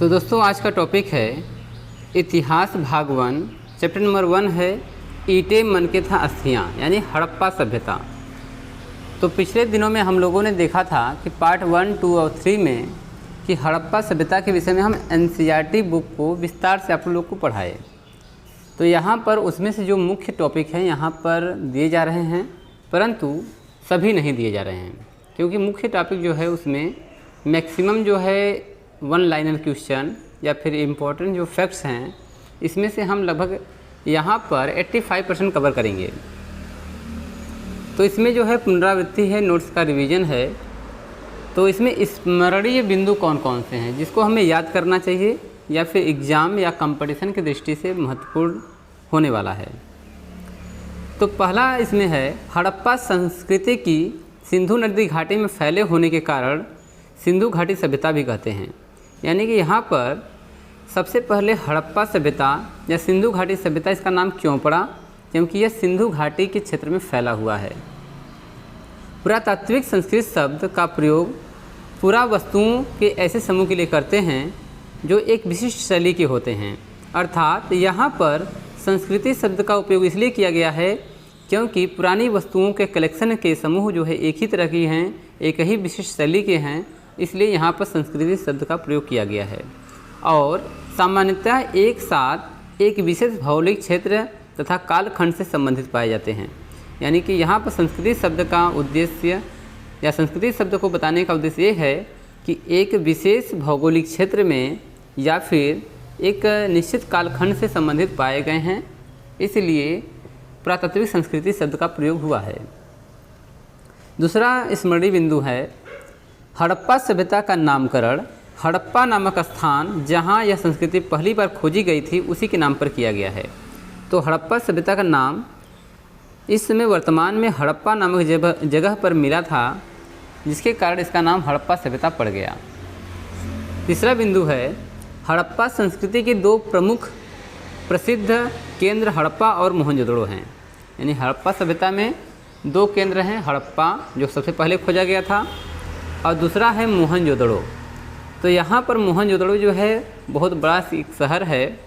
तो दोस्तों आज का टॉपिक है इतिहास भाग 1। चैप्टर नंबर 1 है ईंटें मन के था अस्थियाँ, यानी हड़प्पा सभ्यता। तो पिछले दिनों में हम लोगों ने देखा था कि पार्ट 1, 2 और 3 में कि हड़प्पा सभ्यता के विषय में हम एनसीईआरटी बुक को विस्तार से आप लोग को पढ़ाए। तो यहाँ पर उसमें से जो मुख्य टॉपिक है यहाँ पर दिए जा रहे हैं, परंतु सभी नहीं दिए जा रहे हैं, क्योंकि मुख्य टॉपिक जो है उसमें मैक्सिमम जो है 1 लाइनर क्वेश्चन या फिर इम्पोर्टेंट जो फैक्ट्स हैं, इसमें से हम लगभग यहाँ पर 85% कवर करेंगे। तो इसमें जो है पुनरावृत्ति है, नोट्स का रिवीजन है। तो इसमें स्मरणीय बिंदु कौन कौन से हैं जिसको हमें याद करना चाहिए या फिर एग्ज़ाम या कंपटीशन की दृष्टि से महत्वपूर्ण होने वाला है। तो पहला इसमें है हड़प्पा संस्कृति की सिंधु नदी घाटी में फैले होने के कारण सिंधु घाटी सभ्यता भी कहते हैं। यानी कि यहाँ पर सबसे पहले हड़प्पा सभ्यता या सिंधु घाटी सभ्यता इसका नाम क्यों पड़ा, क्योंकि यह सिंधु घाटी के क्षेत्र में फैला हुआ है। पुरातात्विक संस्कृत शब्द का प्रयोग पुरा वस्तुओं के ऐसे समूह के लिए करते हैं जो एक विशिष्ट शैली के होते हैं। अर्थात यहाँ पर संस्कृति शब्द का उपयोग इसलिए किया गया है क्योंकि पुरानी वस्तुओं के कलेक्शन के समूह जो है एक ही तरह की हैं, एक ही विशिष्ट शैली के हैं, इसलिए यहाँ पर संस्कृति शब्द का प्रयोग किया गया है। और सामान्यतः एक साथ एक विशेष भौगोलिक क्षेत्र तथा कालखंड से संबंधित पाए जाते हैं। यानी कि यहाँ पर संस्कृति शब्द का उद्देश्य या संस्कृति शब्द को बताने का उद्देश्य ये है कि एक विशेष भौगोलिक क्षेत्र में या फिर एक निश्चित कालखंड से संबंधित पाए गए हैं, इसलिए पुरातात्विक संस्कृति शब्द का प्रयोग हुआ है। दूसरा स्मरणीय बिंदु है हड़प्पा सभ्यता का नामकरण हड़प्पा नामक स्थान जहां यह संस्कृति पहली बार खोजी गई थी उसी के नाम पर किया गया है। तो हड़प्पा सभ्यता का नाम इस समय वर्तमान में हड़प्पा नामक जगह पर मिला था, जिसके कारण इसका नाम हड़प्पा सभ्यता पड़ गया। तीसरा बिंदु है हड़प्पा संस्कृति के 2 प्रमुख प्रसिद्ध केंद्र हड़प्पा और मोहनजोदड़ो हैं। यानी हड़प्पा सभ्यता में 2 केंद्र हैं, हड़प्पा जो सबसे पहले खोजा गया था और दूसरा है मोहनजोदड़ो। तो यहाँ पर मोहनजोदड़ो जो है बहुत बड़ा एक शहर है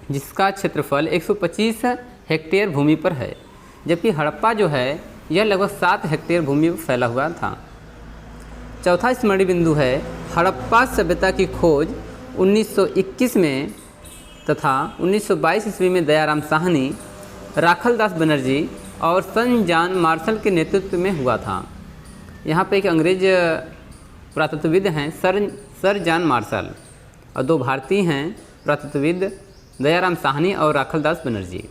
जिसका क्षेत्रफल 125 हेक्टेयर भूमि पर है, जबकि हड़प्पा जो है यह लगभग 7 हेक्टेयर भूमि पर फैला हुआ था। चौथा स्मरणीय बिंदु है हड़प्पा सभ्यता की खोज 1921 में तथा 1922 ईस्वी में दयाराम साहनी, राखलदास बनर्जी और सन जॉन मार्शल के नेतृत्व में हुआ था। यहाँ पे एक अंग्रेज पुरातत्वविद हैं सर जॉन मार्शल और 2 भारतीय हैं पुरातत्वविद दयाराम साहनी और राखलदास बनर्जी।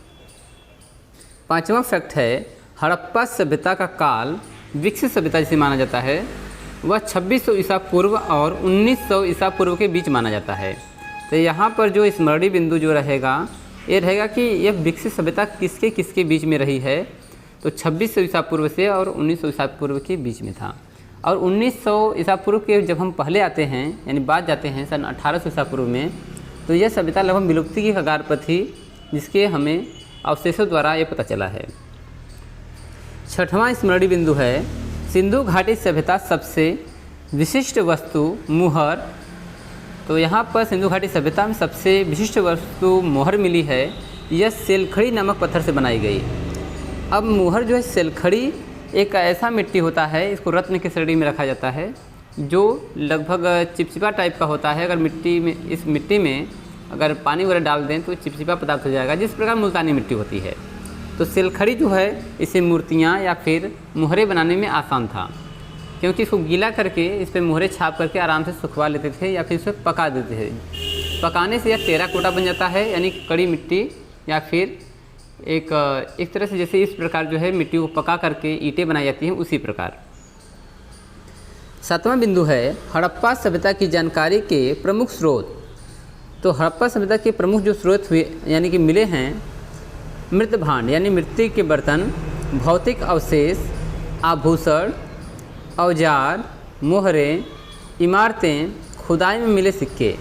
5वां फैक्ट है हड़प्पा सभ्यता का काल विकसित सभ्यता जिसे माना जाता है वह 2600 ईसा पूर्व और 1900 ईसा पूर्व के बीच माना जाता है। तो यहाँ पर जो स्मरणीय बिंदु जो रहेगा ये रहेगा कि यह विकसित सभ्यता किसके किसके बीच में रही है। तो 2600 ईसा पूर्व से और 1900 ईसा पूर्व के बीच में था। और 1900 ईसा पूर्व के जब हम पहले आते हैं यानी बाद जाते हैं सन 1800 ईसा पूर्व में, तो यह सभ्यता लगभग विलुप्ति की कगार पर थी, जिसके हमें अवशेषों द्वारा ये पता चला है। 6वां स्मरणीय बिंदु है सिंधु घाटी सभ्यता सबसे विशिष्ट वस्तु मुहर। तो यहाँ पर सिंधु घाटी सभ्यता में सबसे विशिष्ट वस्तु मोहर मिली है। यह सेलखड़ी नामक पत्थर से बनाई गई। अब मुहर जो है सेलखड़ी एक ऐसा मिट्टी होता है, इसको रत्न की श्रेणी में रखा जाता है, जो लगभग चिपचिपा टाइप का होता है। अगर इस मिट्टी में अगर पानी वगैरह डाल दें तो चिपचिपा पदार्थ हो जाएगा, जिस प्रकार मुल्तानी मिट्टी होती है। तो सेलखड़ी जो है इसे मूर्तियाँ या फिर मुहरें बनाने में आसान था, क्योंकि इसको गीला करके इस पर मुहरें छाप करके आराम से सुखवा लेते थे या फिर इस पर पका देते थे। पकाने से यह टेराकोटा बन जाता है, यानी कड़ी मिट्टी या फिर एक तरह से जैसे इस प्रकार जो है मिट्टी को पका करके ईंटें बनाई जाती हैं, उसी प्रकार। 7वां बिंदु है हड़प्पा सभ्यता की जानकारी के प्रमुख स्रोत। तो हड़प्पा सभ्यता के प्रमुख जो स्रोत हुए यानी कि मिले हैं मृत भांड यानी मिट्टी के बर्तन, भौतिक अवशेष, आभूषण, औजार, मोहरें, इमारतें, खुदाई में मिले सिक्के।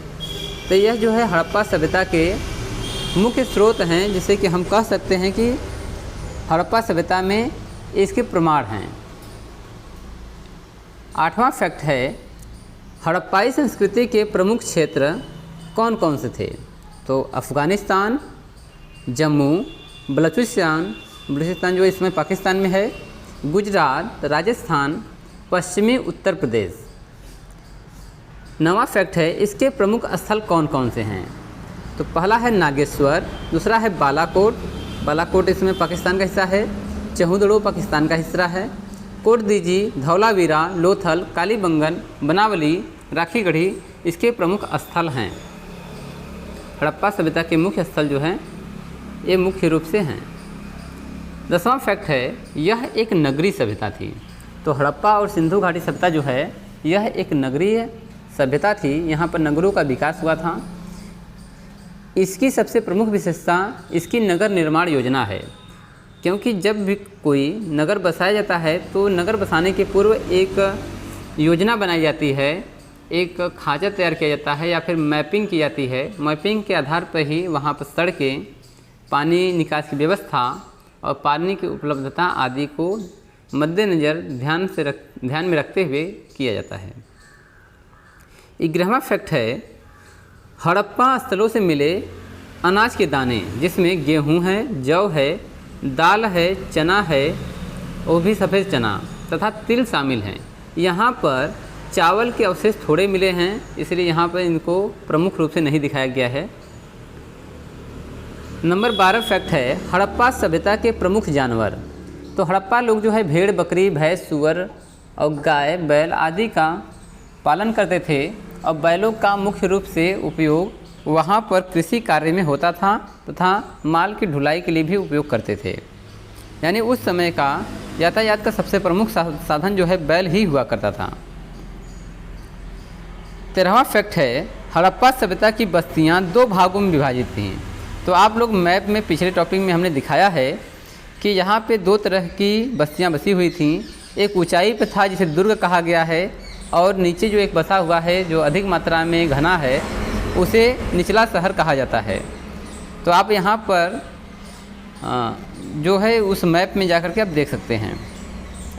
तो यह जो है हड़प्पा सभ्यता के मुख्य स्रोत हैं, जिसे कि हम कह सकते हैं कि हड़प्पा सभ्यता में इसके प्रमाण हैं। 8वां फैक्ट है हड़प्पाई संस्कृति के प्रमुख क्षेत्र कौन कौन से थे? तो अफ़गानिस्तान, जम्मू, बलूचिस्तान जो इसमें पाकिस्तान में है, गुजरात, राजस्थान, पश्चिमी उत्तर प्रदेश। नवा फैक्ट है, इसके प्रमुख स्थल कौन कौन से हैं? तो पहला है नागेश्वर, दूसरा है बालाकोट इसमें पाकिस्तान का हिस्सा है, चहुदड़ो पाकिस्तान का हिस्सा है, कोटदीजी, धौलावीरा, लोथल, कालीबंगन, बनावली, राखीगढ़ी इसके प्रमुख स्थल हैं। हड़प्पा सभ्यता के मुख्य स्थल जो हैं ये मुख्य रूप से हैं। 10वां फैक्ट है, यह एक नगरीय सभ्यता थी। तो हड़प्पा और सिंधु घाटी सभ्यता जो है यह एक नगरीय सभ्यता थी, यहाँ पर नगरों का विकास हुआ था। इसकी सबसे प्रमुख विशेषता इसकी नगर निर्माण योजना है, क्योंकि जब भी कोई नगर बसाया जाता है तो नगर बसाने के पूर्व एक योजना बनाई जाती है, एक खाका तैयार किया जाता है या फिर मैपिंग की जाती है। मैपिंग के आधार पर ही वहाँ पर सड़कें, पानी निकास की व्यवस्था और पानी की उपलब्धता आदि को मद्देनज़र ध्यान में रखते हुए किया जाता है। 11वां फैक्ट है, हड़प्पा स्थलों से मिले अनाज के दाने, जिसमें गेहूँ है, जौ है, दाल है, चना है, वो भी सफ़ेद चना तथा तिल शामिल हैं। यहाँ पर चावल के अवशेष थोड़े मिले हैं, इसलिए यहाँ पर इनको प्रमुख रूप से नहीं दिखाया गया है। नंबर 12 फैक्ट है, हड़प्पा सभ्यता के प्रमुख जानवर। तो हड़प्पा लोग जो है भेड़, बकरी, भैंस, सुअर और गाय, बैल आदि का पालन करते थे और बैलों का मुख्य रूप से उपयोग वहाँ पर कृषि कार्य में होता था तथा माल की ढुलाई के लिए भी उपयोग करते थे। यानी उस समय का यातायात का सबसे प्रमुख साधन जो है बैल ही हुआ करता था। 13वां फैक्ट है, हड़प्पा सभ्यता की बस्तियाँ 2 भागों में विभाजित थीं। तो आप लोग मैप में पिछले टॉपिक में हमने दिखाया है कि यहाँ पे 2 तरह की बस्तियाँ बसी हुई थीं। एक ऊंचाई पर था जिसे दुर्ग कहा गया है, और नीचे जो एक बसा हुआ है जो अधिक मात्रा में घना है उसे निचला शहर कहा जाता है। तो आप यहाँ पर जो है उस मैप में जाकर के आप देख सकते हैं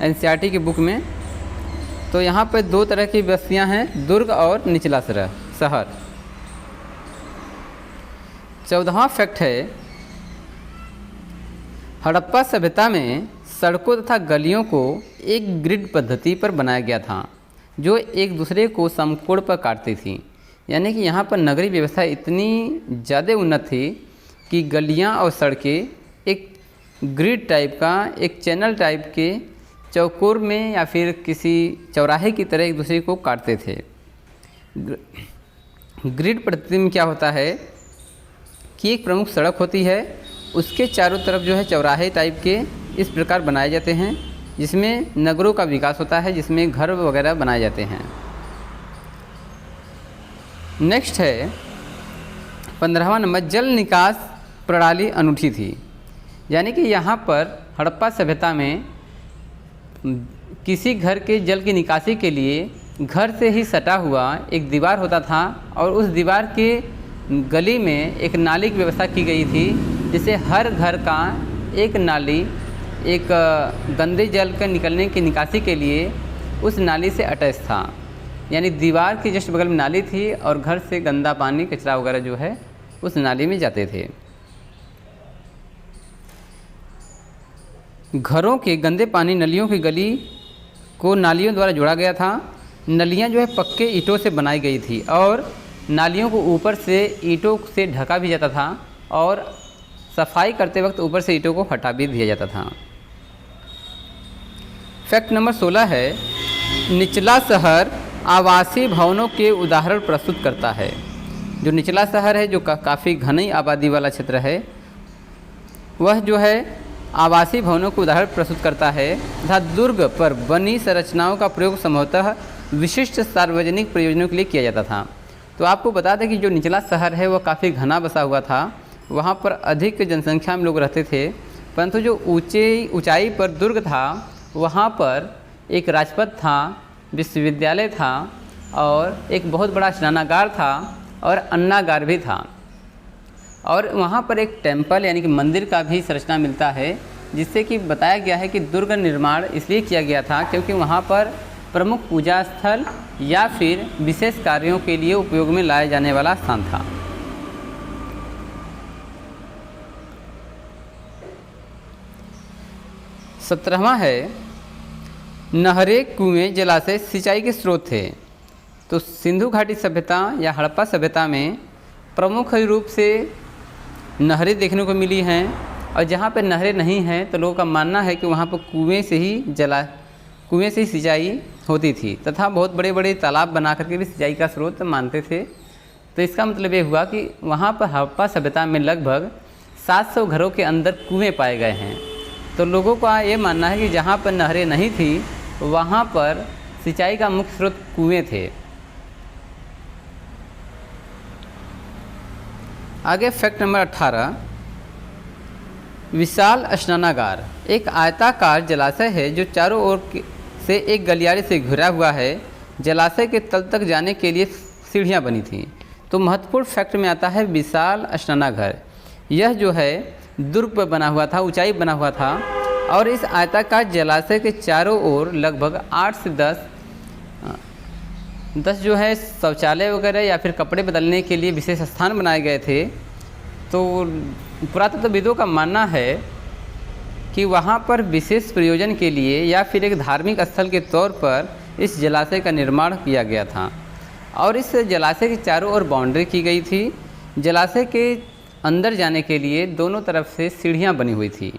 NCERT की बुक में। तो यहाँ पर 2 तरह की बस्तियाँ हैं, दुर्ग और निचला शहर। 14वां फैक्ट है, हड़प्पा सभ्यता में सड़कों तथा गलियों को एक ग्रिड पद्धति पर बनाया गया था, जो एक दूसरे को समकोण पर काटती थी। यानी कि यहाँ पर नगरीय व्यवस्था इतनी ज़्यादा उन्नत थी कि गलियाँ और सड़कें एक ग्रिड टाइप का, एक चैनल टाइप के चौकोर में या फिर किसी चौराहे की तरह एक दूसरे को काटते थे। ग्रिड पद्धति में क्या होता है कि एक प्रमुख सड़क होती है, उसके चारों तरफ जो है चौराहे टाइप के इस प्रकार बनाए जाते हैं, जिसमें नगरों का विकास होता है, जिसमें घर वगैरह बनाए जाते हैं। नेक्स्ट है 15वां नंबर, जल निकास प्रणाली अनूठी थी। यानी कि यहाँ पर हड़प्पा सभ्यता में किसी घर के जल की निकासी के लिए घर से ही सटा हुआ एक दीवार होता था, और उस दीवार के गली में एक नाली की व्यवस्था की गई थी, जिससे हर घर का एक नाली एक गंदे जल के निकलने की निकासी के लिए उस नाली से अटैच था। यानी दीवार के जस्ट बगल में नाली थी और घर से गंदा पानी, कचरा वगैरह जो है उस नाली में जाते थे। घरों के गंदे पानी नलियों की गली को नालियों द्वारा जोड़ा गया था। नलियां जो है पक्के ईंटों से बनाई गई थी और नालियों को ऊपर से ईंटों से ढका भी जाता था, और सफाई करते वक्त ऊपर से ईंटों को हटा भी दिया जाता था। फैक्ट नंबर 16 है, निचला शहर आवासीय भवनों के उदाहरण प्रस्तुत करता है। जो निचला शहर है, जो काफ़ी घनी आबादी वाला क्षेत्र है, वह जो है आवासीय भवनों को उदाहरण प्रस्तुत करता है तथा दुर्ग पर बनी संरचनाओं का प्रयोग संभवतः विशिष्ट सार्वजनिक प्रयोजनों के लिए किया जाता था। तो आपको बता दें कि जो निचला शहर है वह काफ़ी घना बसा हुआ था, वहाँ पर अधिक जनसंख्या में लोग रहते थे, परंतु जो ऊंचाई पर दुर्ग था वहाँ पर एक राजपथ था, विश्वविद्यालय था और एक बहुत बड़ा स्नानागार था और अन्नागार भी था, और वहाँ पर एक टेम्पल यानी कि मंदिर का भी संरचना मिलता है, जिससे कि बताया गया है कि दुर्ग निर्माण इसलिए किया गया था क्योंकि वहाँ पर प्रमुख पूजा स्थल या फिर विशेष कार्यों के लिए उपयोग में लाए जाने वाला स्थान था। सत्रहवां है, नहरें, कुएं, जलाशय सिंचाई के स्रोत थे। तो सिंधु घाटी सभ्यता या हड़प्पा सभ्यता में प्रमुख रूप से नहरें देखने को मिली हैं, और जहाँ पर नहरें नहीं हैं तो लोगों का मानना है कि वहाँ पर कुएं से ही सिंचाई होती थी, तथा बहुत बड़े बड़े तालाब बना करके भी सिंचाई का स्रोत मानते थे। तो इसका मतलब ये हुआ कि वहाँ पर हड़प्पा सभ्यता में लगभग 700 घरों के अंदर कुएं पाए गए हैं। तो लोगों का ये मानना है कि जहाँ पर नहरें नहीं थी वहाँ पर सिंचाई का मुख्य स्रोत कुएं थे। आगे फैक्ट नंबर 18, विशाल स्नानागार एक आयताकार जलाशय है जो चारों ओर से एक गलियारे से घिरा हुआ है। जलाशय के तल तक जाने के लिए सीढ़ियां बनी थीं। तो महत्वपूर्ण फैक्ट में आता है विशाल स्नानागार। यह जो है दुर्ग पर बना हुआ था, ऊंचाई बना हुआ था, और इस आयताकार जलाशय के चारों ओर लगभग 8 से 10 जो है शौचालय वगैरह या फिर कपड़े बदलने के लिए विशेष स्थान बनाए गए थे। तो पुरातत्वविदों का मानना है कि वहाँ पर विशेष प्रयोजन के लिए या फिर एक धार्मिक स्थल के तौर पर इस जलाशय का निर्माण किया गया था, और इस जलाशय के चारों ओर बाउंड्री की गई थी। जलाशय के अंदर जाने के लिए दोनों तरफ से सीढ़ियाँ बनी हुई थी,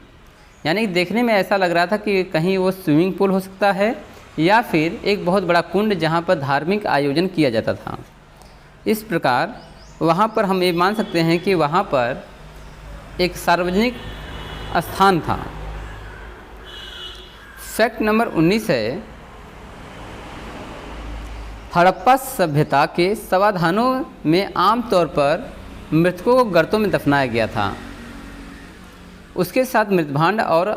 यानी देखने में ऐसा लग रहा था कि कहीं वो स्विमिंग पूल हो सकता है या फिर एक बहुत बड़ा कुंड जहाँ पर धार्मिक आयोजन किया जाता था। इस प्रकार वहाँ पर हम ये मान सकते हैं कि वहाँ पर एक सार्वजनिक स्थान था। फैक्ट नंबर 19 है, हड़प्पा सभ्यता के समाधानों में आमतौर पर मृतकों को गर्तों में दफनाया गया था। उसके साथ मृतभांड और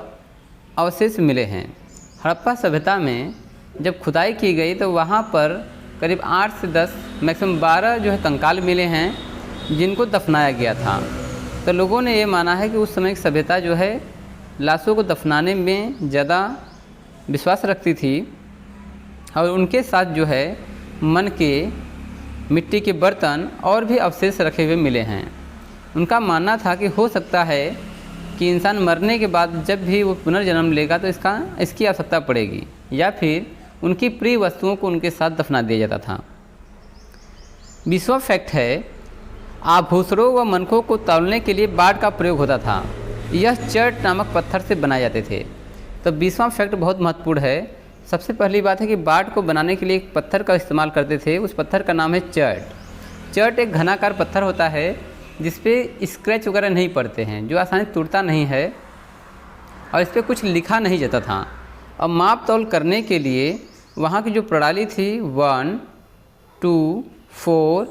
अवशेष मिले हैं। हड़प्पा सभ्यता में जब खुदाई की गई तो वहाँ पर करीब 8 से 10 मैक्सिमम 12 जो है कंकाल मिले हैं जिनको दफनाया गया था। तो लोगों ने ये माना है कि उस समय की सभ्यता जो है लाशों को दफनाने में ज़्यादा विश्वास रखती थी, और उनके साथ जो है मन के, मिट्टी के बर्तन और भी अवशेष रखे हुए मिले हैं। उनका मानना था कि हो सकता है कि इंसान मरने के बाद जब भी वो पुनर्जन्म लेगा तो इसकी आवश्यकता पड़ेगी, या फिर उनकी प्रिय वस्तुओं को उनके साथ दफना दिया जाता था। 20वां फैक्ट है, आभूषणों व मनकों को तौलने के लिए बाड़ का प्रयोग होता था। यह चर्ट नामक पत्थर से बनाए जाते थे। तो 20वां फैक्ट बहुत महत्वपूर्ण है। सबसे पहली बात है कि बाड़ को बनाने के लिए एक पत्थर का इस्तेमाल करते थे। उस पत्थर का नाम है चर्ट। चर्ट एक घनाकार पत्थर होता है जिस पे स्क्रैच वगैरह नहीं पड़ते हैं, जो आसानी से टूटता नहीं है, और इस पर कुछ लिखा नहीं जाता था। और माप तौल करने के लिए वहाँ की जो प्रणाली थी 1, 2, 4,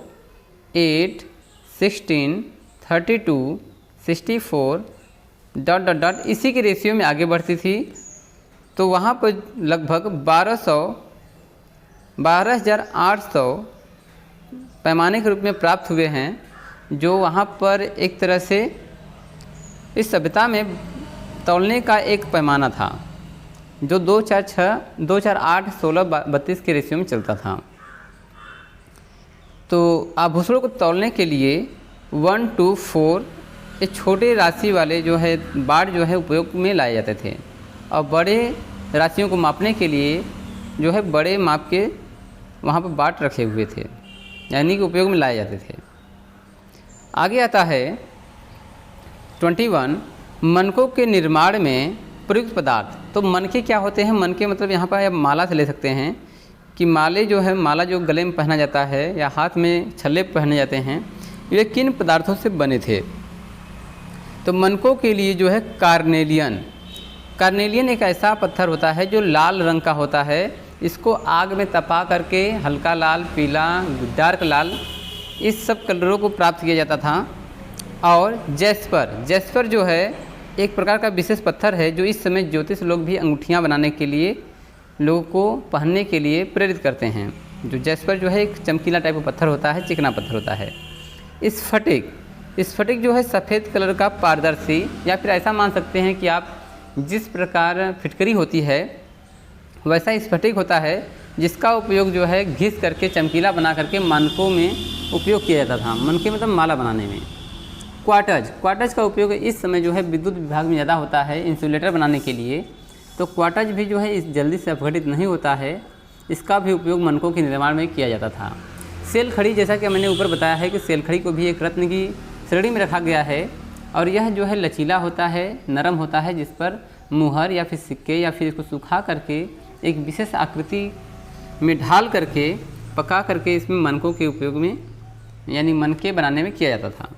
8, 16, 32, 64 ... इसी के रेशियो में आगे बढ़ती थी। तो वहाँ पर लगभग 12,800 पैमाने के रूप में प्राप्त हुए हैं, जो वहाँ पर एक तरह से इस सभ्यता में तौलने का एक पैमाना था, जो 2, 4, 6, 2, 4, 8, 16, 32 के रेशियो में चलता था। तो आभूषणों को तौलने के लिए 1, 2, 4 ये छोटे राशि वाले जो है बाड़ जो है उपयोग में लाए जाते थे, और बड़े राशियों को मापने के लिए जो है बड़े माप के वहाँ पर बाट रखे हुए थे, यानी कि उपयोग में लाए जाते थे। आगे आता है 21, मनकों के निर्माण में प्रयुक्त पदार्थ। तो मनके क्या होते हैं? मनके मतलब यहाँ पर आप माला से ले सकते हैं कि माले जो है, माला जो गले में पहना जाता है या हाथ में छल्ले पहने जाते हैं, ये किन पदार्थों से बने थे? तो मनकों के लिए जो है कार्नेलियन एक ऐसा पत्थर होता है जो लाल रंग का होता है। इसको आग में तपा करके हल्का लाल, पीला, डार्क लाल, इस सब कलरों को प्राप्त किया जाता था। और जैस्पर जो है एक प्रकार का विशेष पत्थर है जो इस समय ज्योतिष लोग भी अंगूठियाँ बनाने के लिए लोगों को पहनने के लिए प्रेरित करते हैं। जो जैस्पर जो है एक चमकीला टाइप का पत्थर होता है, चिकना पत्थर होता है। स्फटिक जो है सफ़ेद कलर का पारदर्शी, या फिर ऐसा मान सकते हैं कि आप जिस प्रकार फिटकरी होती है वैसा स्फटिक होता है जिसका उपयोग जो है घिस करके चमकीला बना करके मानकों में उपयोग किया जाता था। मनके मतलब माला बनाने में। क्वार्टज का उपयोग इस समय जो है विद्युत विभाग में ज़्यादा होता है इंसुलेटर बनाने के लिए। तो क्वार्टज भी जो है इस जल्दी से अपघटित नहीं होता है, इसका भी उपयोग मनकों के निर्माण में किया जाता था। सेल खड़ी, जैसा कि मैंने ऊपर बताया है कि सेल खड़ी को भी एक रत्न की श्रेणी में रखा गया है और यह जो है लचीला होता है, नरम होता है, जिस पर मुहर या फिर सिक्के या फिर इसको सुखा करके एक विशेष आकृति में ढाल करके पका करके इसमें मनकों के उपयोग में यानी मनके बनाने में किया जाता था।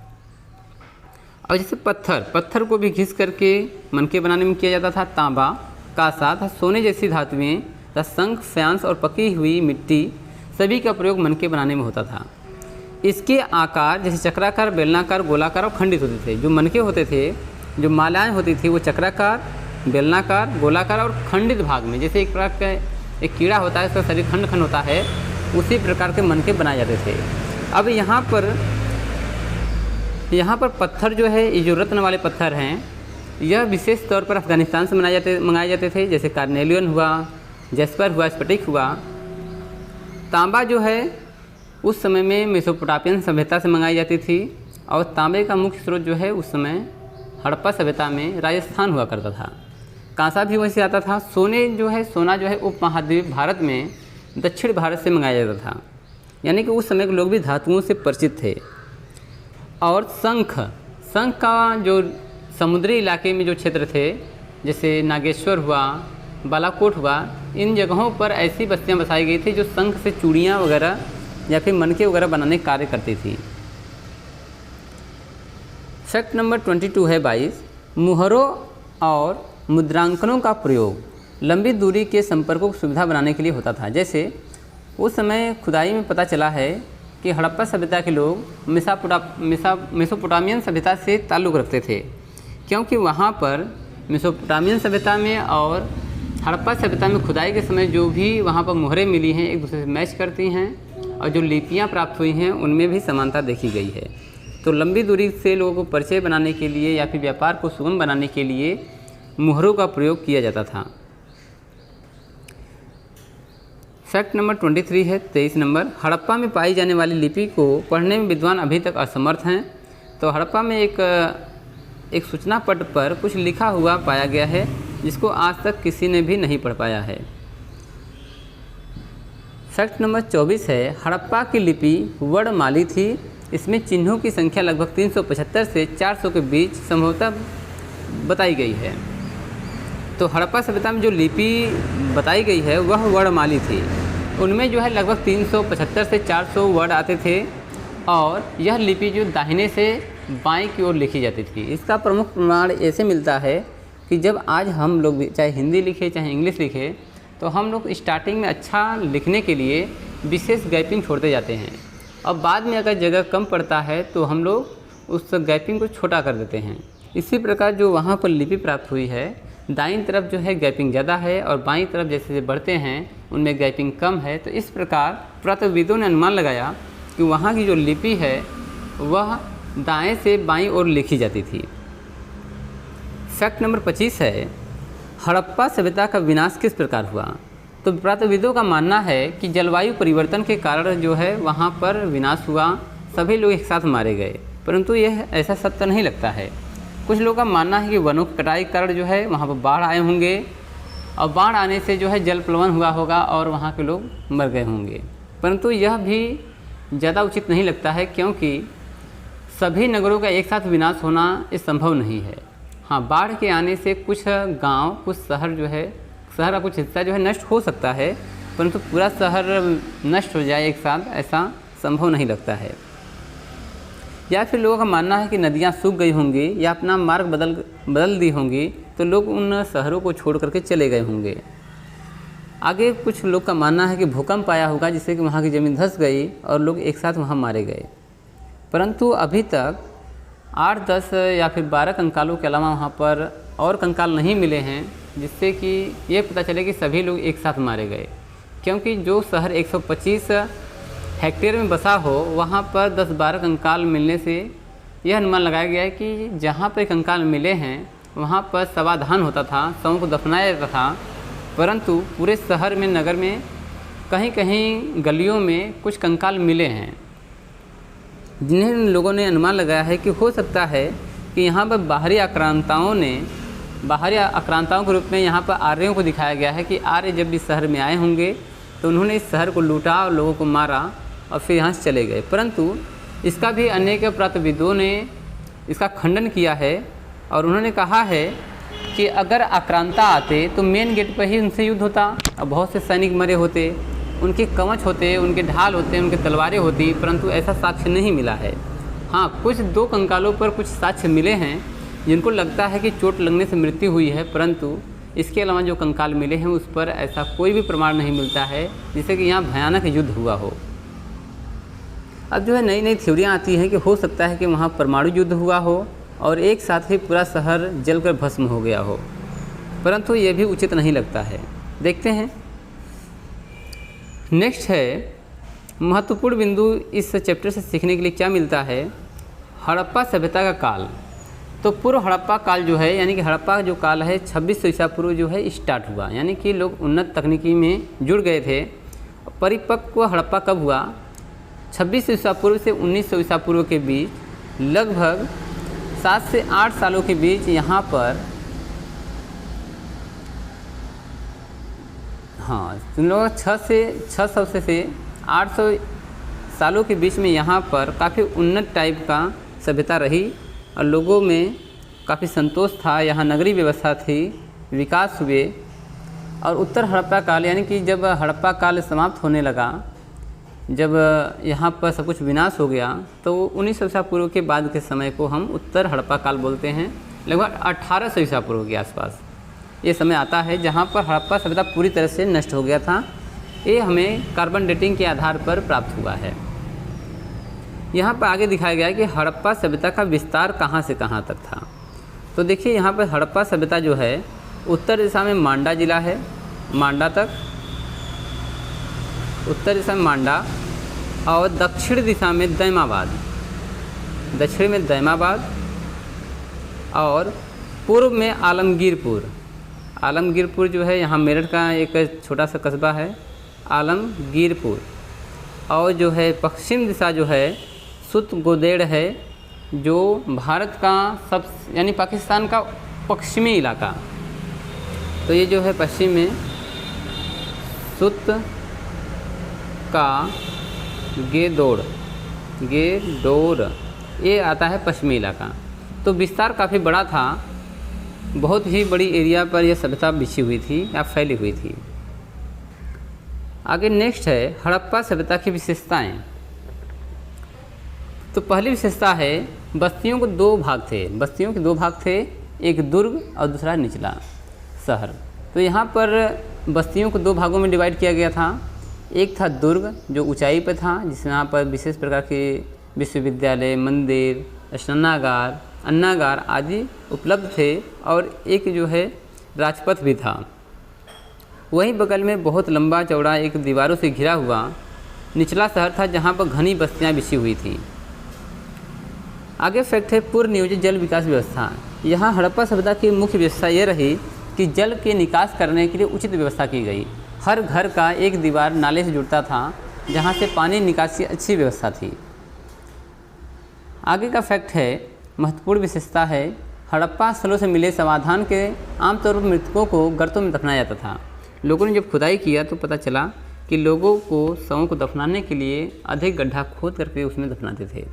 और जैसे पत्थर को भी घिस करके मनके बनाने में किया जाता था। तांबा, कांसा तथा सोने जैसी धातुएं तथा शंख, फ्यांस और पकी हुई मिट्टी सभी का प्रयोग मनके बनाने में होता था। इसके आकार जैसे चक्राकार, बेलनाकार, गोलाकार और खंडित होते थे। जो मनके होते थे, जो मालाएं होती थी, वो चक्राकार, बेलनाकार, गोलाकार और खंडित भाग में, जैसे एक प्रकार का एक कीड़ा होता है, उसका शरीर खंड खंड होता है, उसी प्रकार के मनके बनाए जाते थे। अब यहाँ पर पत्थर जो है, ये जो रत्न वाले पत्थर हैं, यह विशेष तौर पर अफगानिस्तान से मंगाए जाते थे। जैसे कार्नेलियन हुआ, जैस्पर हुआ, स्फटिक हुआ। तांबा जो है उस समय में मेसोपोटामियन सभ्यता से मंगाई जाती थी और तांबे का मुख्य स्रोत जो है उस समय हड़प्पा सभ्यता में राजस्थान हुआ करता था। कांसा भी वहीं से आता था। सोना जो है उपमहाद्वीप भारत में दक्षिण भारत से मंगाया जाता था, यानी कि उस समय के लोग भी धातुओं से परिचित थे। और शंख का जो समुद्री इलाके में जो क्षेत्र थे, जैसे नागेश्वर हुआ, बालाकोट हुआ, इन जगहों पर ऐसी बस्तियां बसाई गई थी जो शंख से चूड़ियाँ वगैरह या फिर मनके वगैरह बनाने का कार्य करती थी। फैक्ट नंबर 22 है 22। मुहरों और मुद्रांकनों का प्रयोग लंबी दूरी के संपर्कों को सुविधा बनाने के लिए होता था। जैसे उस समय खुदाई में पता चला है कि हड़प्पा सभ्यता के लोग मेसोपोटामियन सभ्यता से ताल्लुक़ रखते थे, क्योंकि वहाँ पर मेसोपोटामियन सभ्यता में और हड़प्पा सभ्यता में खुदाई के समय जो भी वहाँ पर मोहरें मिली हैं एक दूसरे से मैच करती हैं और जो लिपियाँ प्राप्त हुई हैं उनमें भी समानता देखी गई है। तो लंबी दूरी से लोगों को परिचय बनाने के लिए या फिर व्यापार को सुगम बनाने के लिए मुहरों का प्रयोग किया जाता था। फैक्ट नंबर 23 है 23 नंबर। हड़प्पा में पाई जाने वाली लिपि को पढ़ने में विद्वान अभी तक असमर्थ हैं। तो हड़प्पा में एक सूचना पट पर कुछ लिखा हुआ पाया गया है जिसको आज तक किसी ने भी नहीं पढ़ पाया है। फैक्ट नंबर 24 है हड़प्पा की लिपि वर्णमाली थी। इसमें चिन्हों की संख्या लगभग 375 से 400 के बीच संभवतः बताई गई है। तो हड़प्पा सभ्यता में जो लिपि बताई गई है वह वर्णमाली थी। उनमें जो है लगभग 375 से 400 वर्ड आते थे और यह लिपि जो दाहिने से बाएं की ओर लिखी जाती थी। इसका प्रमुख प्रमाण ऐसे मिलता है कि जब आज हम लोग चाहे हिंदी लिखे चाहे इंग्लिश लिखे तो हम लोग स्टार्टिंग में अच्छा लिखने के लिए विशेष गैपिंग छोड़ते जाते हैं और बाद में अगर जगह कम पड़ता है तो हम लोग उस गैपिंग को छोटा कर देते हैं। इसी प्रकार जो वहाँ पर लिपि प्राप्त हुई है दाईं तरफ जो है गैपिंग ज़्यादा है और बाईं तरफ जैसे बढ़ते हैं उनमें गैपिंग कम है। तो इस प्रकार पुरातत्वविदों ने अनुमान लगाया कि वहाँ की जो लिपि है वह दाएं से बाईं ओर लिखी जाती थी। फैक्ट नंबर 25 है हड़प्पा सभ्यता का विनाश किस प्रकार हुआ। तो पुरातत्वविदों का मानना है कि जलवायु परिवर्तन के कारण जो है वहाँ पर विनाश हुआ, सभी लोग एक साथ मारे गए, परंतु यह ऐसा सत्य नहीं लगता है। कुछ लोगों का मानना है कि वनों की कटाई के कारण जो है वहाँ पर बाढ़ आए होंगे और बाढ़ आने से जो है जल प्लवन हुआ होगा और वहाँ के लोग मर गए होंगे, परंतु यह भी ज़्यादा उचित नहीं लगता है क्योंकि सभी नगरों का एक साथ विनाश होना ये संभव नहीं है। हाँ, बाढ़ के आने से कुछ गांव, कुछ शहर जो है, शहर का कुछ हिस्सा जो है नष्ट हो सकता है, परंतु पूरा शहर नष्ट हो जाए एक साथ ऐसा संभव नहीं लगता है। या फिर लोगों का मानना है कि नदियाँ सूख गई होंगी या अपना मार्ग बदल दी होंगी तो लोग उन शहरों को छोड़ करके चले गए होंगे। आगे कुछ लोग का मानना है कि भूकंप आया होगा जिससे कि वहाँ की ज़मीन धंस गई और लोग एक साथ वहाँ मारे गए, परंतु अभी तक 8, 10 या फिर 12 कंकालों के अलावा वहाँ पर और कंकाल नहीं मिले हैं जिससे कि ये पता चले कि सभी लोग एक साथ मारे गए। क्योंकि जो शहर 125 हेक्टेयर में बसा हो वहाँ पर 10-12 कंकाल मिलने से यह अनुमान लगाया गया है कि जहाँ पर कंकाल मिले हैं वहाँ पर शवाधान होता था, शवों को दफनाया जाता था, परंतु पूरे शहर में, नगर में कहीं कहीं गलियों में कुछ कंकाल मिले हैं, जिन्हें लोगों ने अनुमान लगाया है कि हो सकता है कि यहाँ पर बाहरी आक्रांताओं के रूप में यहाँ पर आर्यों को दिखाया गया है कि आर्य जब इस शहर में आए होंगे तो उन्होंने इस शहर को लूटा और लोगों को मारा और फिर यहाँ से चले गए। परंतु इसका भी अनेक पुरातत्वविदों ने इसका खंडन किया है और उन्होंने कहा है कि अगर आक्रांता आते तो मेन गेट पर ही उनसे युद्ध होता और बहुत से सैनिक मरे होते, उनके कवच होते, उनके ढाल होते, उनके तलवारें होती, परंतु ऐसा साक्ष्य नहीं मिला है। हाँ, कुछ 2 कंकालों पर कुछ साक्ष्य मिले हैं जिनको लगता है कि चोट लगने से मृत्यु हुई है, परंतु इसके अलावा जो कंकाल मिले हैं उस पर ऐसा कोई भी प्रमाण नहीं मिलता है जिससे कि यहाँ भयानक युद्ध हुआ हो। अब जो है नई नई थ्योरियाँ आती हैं कि हो सकता है कि वहाँ परमाणु युद्ध हुआ हो और एक साथ ही पूरा शहर जलकर भस्म हो गया हो, परंतु ये भी उचित नहीं लगता है। देखते हैं नेक्स्ट है महत्वपूर्ण बिंदु इस चैप्टर से सीखने के लिए क्या मिलता है। हड़प्पा सभ्यता का काल। तो पूर्व हड़प्पा काल जो है, यानी कि हड़प्पा जो काल है 2600 ईसा पूर्व जो है स्टार्ट हुआ, यानी कि लोग उन्नत तकनीकी में जुड़ गए थे। परिपक्व हड़प्पा कब हुआ? 2600 ईसा पूर्व से 1900 ईसा पूर्व के बीच लगभग 7 से 8 सालों के बीच यहाँ पर, हाँ तुम लोग 600 से 800 सालों के बीच में यहाँ पर काफ़ी उन्नत टाइप का सभ्यता रही और लोगों में काफ़ी संतोष था। यहाँ नगरीय व्यवस्था थी, विकास हुए। और उत्तर हड़प्पा काल, यानी कि जब हड़प्पा काल समाप्त होने लगा, जब यहाँ पर सब कुछ विनाश हो गया, तो 1900 ईसा पूर्व के बाद के समय को हम उत्तर हड़प्पा काल बोलते हैं। लगभग 1800 ईसा पूर्व के आसपास ये समय आता है जहाँ पर हड़प्पा सभ्यता पूरी तरह से नष्ट हो गया था। ये हमें कार्बन डेटिंग के आधार पर प्राप्त हुआ है। यहाँ पर आगे दिखाया गया है कि हड़प्पा सभ्यता का विस्तार कहाँ से कहाँ तक था। तो देखिए यहाँ पर हड़प्पा सभ्यता जो है उत्तर दिशा में मांडा जिला है, मांडा तक, उत्तर दिशा में मांडा, और दक्षिण दिशा में दैमाबाद, दक्षिण में दैमाबाद, और पूर्व में आलमगीरपुर। आलमगीरपुर जो है यहाँ मेरठ का एक छोटा सा कस्बा है आलमगीरपुर। और जो है पश्चिम दिशा जो है सुत गोदेड़ है, जो भारत का यानी पाकिस्तान का पश्चिमी इलाका। तो ये जो है पश्चिम में सुत का गेदोड़ ये आता है पश्चिमी इलाका। तो विस्तार काफ़ी बड़ा था, बहुत ही बड़ी एरिया पर यह सभ्यता बिछी हुई थी या फैली हुई थी। आगे नेक्स्ट है हड़प्पा सभ्यता की विशेषताएं। तो पहली विशेषता है बस्तियों के 2 भाग थे, बस्तियों के 2 भाग थे, एक दुर्ग और दूसरा निचला शहर। तो यहाँ पर बस्तियों को 2 भागों में डिवाइड किया गया था। एक था दुर्ग जो ऊंचाई पर था, जिसमें यहाँ पर विशेष प्रकार के विश्वविद्यालय, मंदिर, स्नानागार, अन्नागार आदि उपलब्ध थे, और एक जो है राजपथ भी था। वहीं बगल में बहुत लंबा चौड़ा एक दीवारों से घिरा हुआ निचला शहर था, जहाँ पर घनी बस्तियाँ बिछी हुई थी। आगे फैक्ट है पूर्व नियोजित जल विकास व्यवस्था। यहाँ हड़प्पा सभ्यता की मुख्य व्यवस्था ये रही कि जल के निकास करने के लिए उचित व्यवस्था की गई। हर घर का एक दीवार नाले से जुड़ता था, जहाँ से पानी निकास की अच्छी व्यवस्था थी। आगे का फैक्ट है महत्वपूर्ण विशेषता है हड़प्पा स्थलों से मिले समाधान के आमतौर पर मृतकों को गर्तों में दफनाया जाता था। लोगों ने जब खुदाई किया तो पता चला कि लोगों को शवों को दफनाने के लिए अधिक गड्ढा खोद करके उसमें दफनाते थे।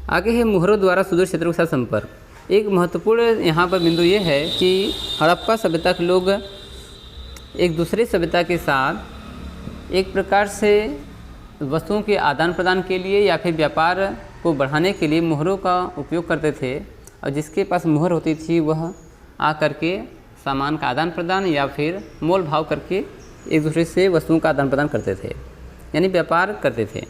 आगे है मुहरों द्वारा सुदूर क्षेत्रों के साथ संपर्क। एक महत्वपूर्ण यहाँ पर बिंदु ये है कि हड़प्पा सभ्यता के लोग एक दूसरे सभ्यता के साथ एक प्रकार से वस्तुओं के आदान प्रदान के लिए या फिर व्यापार को बढ़ाने के लिए मुहरों का उपयोग करते थे, और जिसके पास मुहर होती थी वह आ करके सामान का आदान प्रदान या फिर मोल भाव करके एक दूसरे से वस्तुओं का आदान प्रदान करते थे, यानी व्यापार करते थे।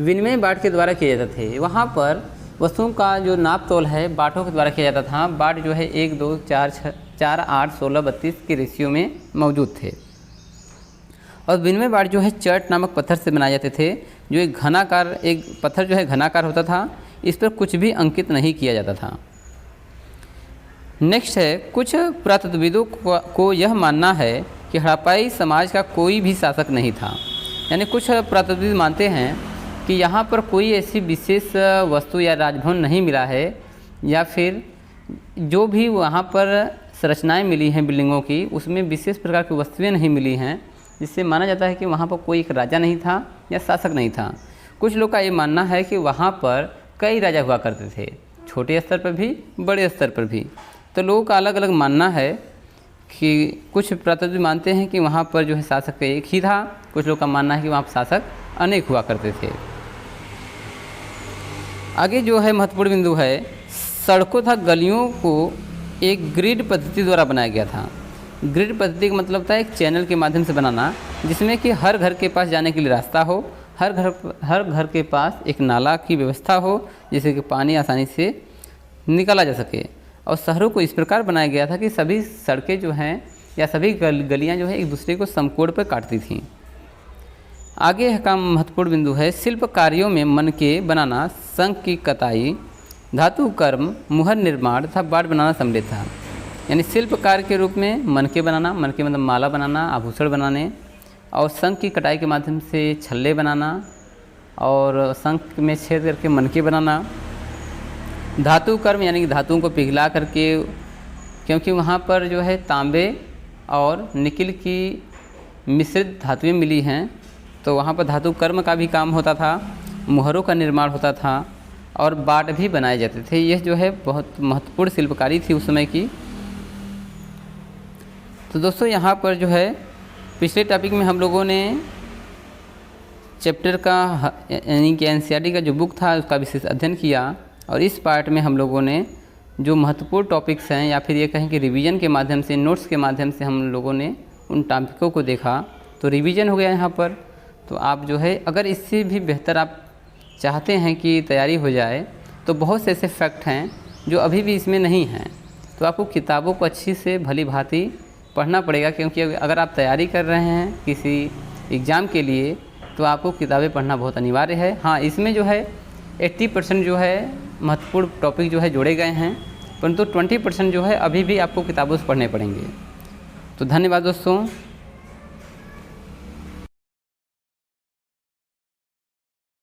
विनिमय बाट के द्वारा किए जाते थे। वहाँ पर वस्तुओं का जो नाप तोल है बाटों के द्वारा किया जाता था। बाट जो है 1, 2, 4, 6, 4, 8, 16, 32 के रेशियो में मौजूद थे। और विनिमय बाट जो है चर्ट नामक पत्थर से बनाए जाते थे, जो एक पत्थर जो है घनाकार होता था। इस पर कुछ भी अंकित नहीं किया जाता था। नेक्स्ट है, कुछ पुरातत्वविदों को यह मानना है कि हड़प्पाई समाज का कोई भी शासक नहीं था। यानी कुछ पुरातत्वविद मानते हैं कि यहाँ पर कोई ऐसी विशेष वस्तु या राजभवन नहीं मिला है, या फिर जो भी वहाँ पर संरचनाएं मिली हैं बिल्डिंगों की, उसमें विशेष प्रकार की वस्तुएं नहीं मिली हैं, जिससे माना जाता है कि वहाँ पर कोई एक राजा नहीं था या शासक नहीं था। कुछ लोग का ये मानना है कि वहाँ पर कई राजा हुआ करते थे, छोटे स्तर पर भी बड़े स्तर पर भी। तो लोगों का अलग अलग मानना है कि कुछ पुरातत्वविद मानते हैं कि वहाँ पर जो है शासक एक ही था, कुछ लोग का मानना है कि वहाँ पर शासक अनेक हुआ करते थे। आगे जो है महत्वपूर्ण बिंदु है, सड़कों तथा गलियों को एक ग्रिड पद्धति द्वारा बनाया गया था। ग्रिड पद्धति का मतलब था एक चैनल के माध्यम से बनाना, जिसमें कि हर घर के पास जाने के लिए रास्ता हो, हर घर के पास एक नाला की व्यवस्था हो, जिससे कि पानी आसानी से निकाला जा सके। और शहरों को इस प्रकार बनाया गया था कि सभी सड़कें जो हैं या सभी गलियां जो है एक दूसरे को समकोण पर काटती थीं। आगे का महत्वपूर्ण बिंदु है, शिल्प कार्यों में मनके बनाना, शंख की कताई, धातु कर्म, मुहर निर्माण तथा बाट बनाना सम्मिलित था। यानी शिल्प कार्य के रूप में मनके बनाना, मनके मतलब माला बनाना, आभूषण बनाने, और शंख की कटाई के माध्यम से छल्ले बनाना, और शंख में छेद करके मनके बनाना। धातु कर्म यानी कि धातुओं को पिघला करके, क्योंकि वहाँ पर जो है तांबे और निकिल की मिश्रित धातुएं मिली हैं, तो वहाँ पर धातु कर्म का भी काम होता था, मुहरों का निर्माण होता था और बाट भी बनाए जाते थे। यह जो है बहुत महत्वपूर्ण शिल्पकारी थी उस समय की। तो दोस्तों यहाँ पर जो है पिछले टॉपिक में हम लोगों ने चैप्टर का यानी कि एनसीईआरटी का जो बुक था उसका विशेष अध्ययन किया, और इस पार्ट में हम लोगों ने जो महत्वपूर्ण टॉपिक्स हैं या फिर ये कहें कि रिवीजन के माध्यम से, नोट्स के माध्यम से हम लोगों ने उन टॉपिकों को देखा। तो रिवीजन हो गया यहाँ पर। तो आप जो है अगर इससे भी बेहतर आप चाहते हैं कि तैयारी हो जाए, तो बहुत से ऐसे फैक्ट हैं जो अभी भी इसमें नहीं हैं। तो आपको किताबों को अच्छी से भली भांति पढ़ना पड़ेगा, क्योंकि अगर आप तैयारी कर रहे हैं किसी एग्ज़ाम के लिए तो आपको किताबें पढ़ना बहुत अनिवार्य है। हाँ, इसमें जो है 80% जो है महत्वपूर्ण टॉपिक जो है जोड़े गए हैं, परंतु 20% जो है अभी भी आपको किताबों से पढ़ने पड़ेंगे। तो धन्यवाद दोस्तों।